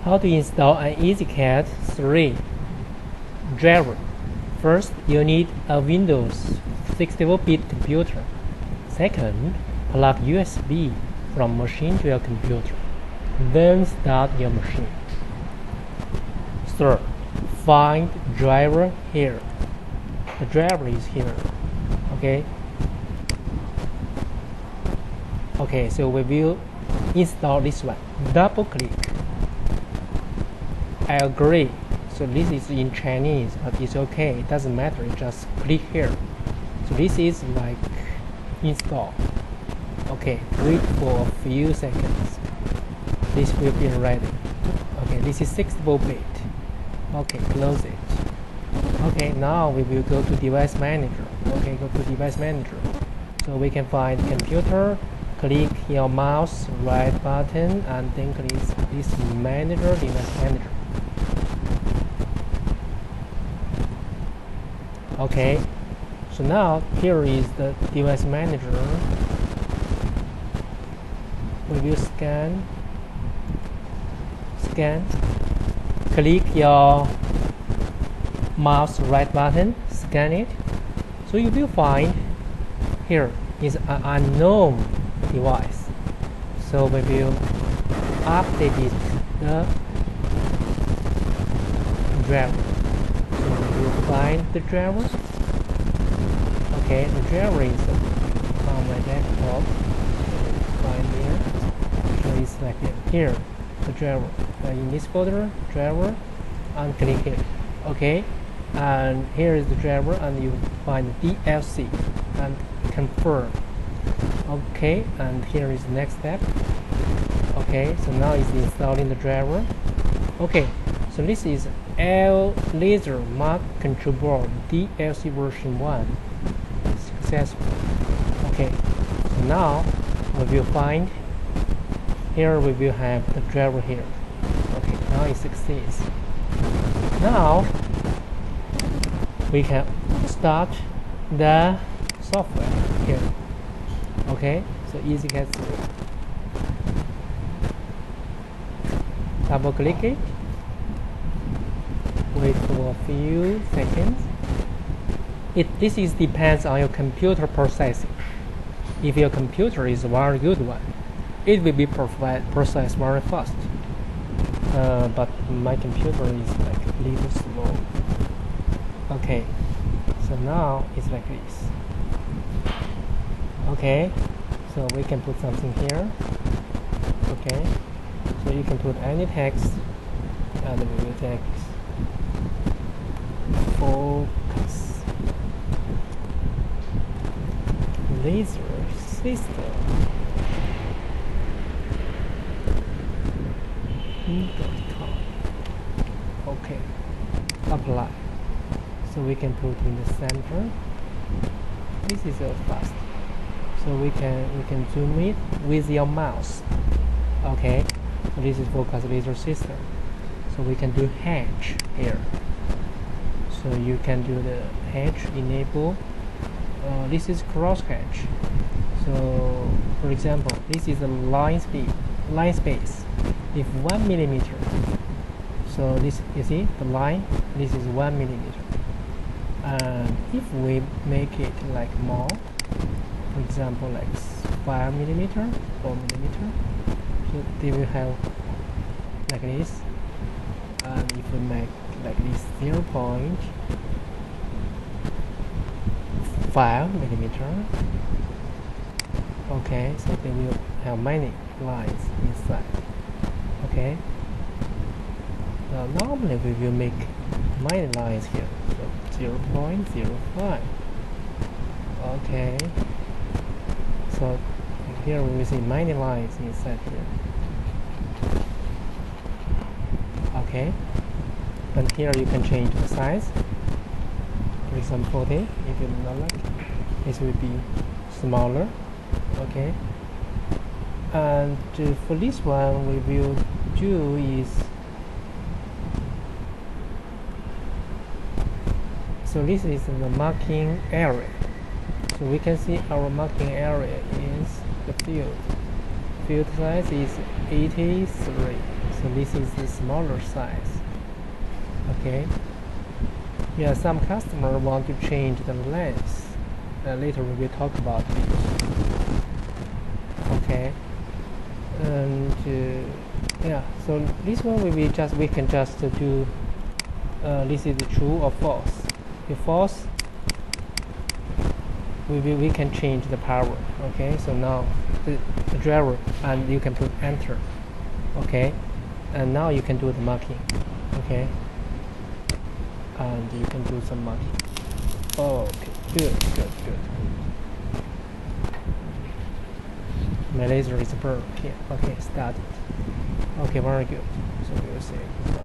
How to install an Ezcad3 driver. First, you need a Windows 64-bit computer. Second, plug USB from machine to your computer. Then start your machine. Third, find driver here. The driver is here. Okay, so we will install this one. Double click. I agree. So this is in Chinese, but it's okay. It doesn't matter. Just click here. So this is like install. Okay, wait for a few seconds. This will be ready. Okay, this is 64-bit. Okay, close it. Okay, now we will go to device manager. Okay, go to device manager. So we can find computer. Click your mouse right button and then click this manager, device manager. Okay, so now here is the device manager. We will scan. Click your mouse right button, scan it. So you will find here is an unknown device. So we will update it, the driver. So we will find the driver. Okay, the driver is on my desktop. Find here. So it's like here, the driver. In this folder, driver, and click here. Okay, and here is the driver, and you find DLC and confirm. Okay, and here is the next step. Okay, so now it's installing the driver. Okay, so this is leater Mac control board DLC version 1 successful. Okay, so now we will find here, we will have the driver here. Okay, now it succeeds. Now we can start the software here. Okay, so Ezcad3. Double click it. Wait for a few seconds. This is depends on your computer processing. If your computer is a very good one, it will be processed very fast. But my computer is like a little slow. Okay, so now it's like this. Okay, so we can put something here. Okay, so you can put any text, and we will text focus laser system. Okay, apply. So we can put in the center. This is so fast. So we can zoom it with your mouse. Okay, so this is Focuslaser system. So we can do hatch here. So you can do the hatch enable. This is cross hatch. So for example, this is a line space. If 1 millimeter, so this, you see the line, this is 1 millimeter. And if we make it like more, for example like 5 millimeter, 4 millimeter, so they will have like this. And if we make like this 0.5 millimeter, okay, so they will have many lines inside. Okay, normally we will make many lines here, so 0.05. Okay, so here we will see many lines inside here. Okay, and here you can change the size. For example 40, if you not like, this will be smaller. Okay, and for this one we will do is, so this is the marking area. So we can see our marking area is the field. field size is 83, so this is the smaller size. Okay. Yeah, some customer want to change the length. Later we will talk about this. Okay. And yeah, so this one we can just do this is true or false. If false, we can change the power. Okay, so now the driver, and you can put enter. Okay, and now you can do the marking. Okay, and you can do some marking. Okay, good. My laser is burned here. Okay, started. Okay, very good. So we'll say